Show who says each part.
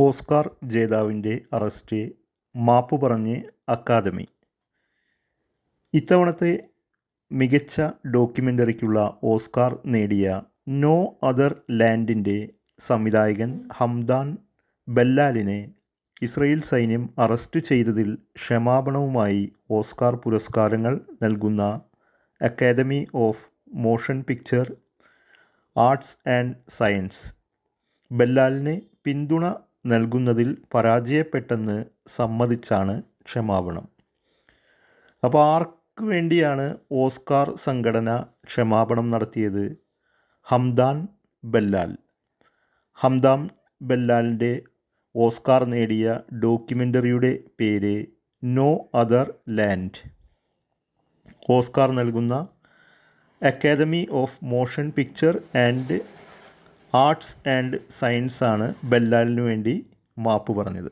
Speaker 1: Oscar ജേതാവിൻ്റെ arrest, മാപ്പ് പറഞ്ഞ് academy. ഇത്തവണത്തെ മികച്ച ഡോക്യുമെൻ്ററിക്കുള്ള ഓസ്കാർ നേടിയ നോ അതർ ലാൻഡിൻ്റെ സംവിധായകൻ ഹംദാൻ ബെല്ലാലിനെ ഇസ്രയേൽ സൈന്യം അറസ്റ്റ് ചെയ്തതിൽ ക്ഷമാപണവുമായി ഓസ്കാർ പുരസ്കാരങ്ങൾ നൽകുന്ന academy of motion picture arts and science ബെല്ലാലിന് പിന്തുണ നൽകുന്നതിൽ പരാജയപ്പെട്ടെന്ന് സമ്മതിച്ചാണ് ക്ഷമാപണം. അപ്പോൾ ആർക്ക് വേണ്ടിയാണ് ഓസ്കാർ സംഘടന ക്ഷമാപണം നടത്തിയത്? Hamdan Ballal. ഹംദാൻ ബെല്ലാലിൻ്റെ ഓസ്കാർ നേടിയ ഡോക്യുമെൻ്ററിയുടെ പേര് നോ അതർ ലാൻഡ്. ഓസ്കാർ നൽകുന്ന academy of motion picture and arts and science ആണ് ബെല്ലാലിനു വേണ്ടി മാപ്പ് പറഞ്ഞത്.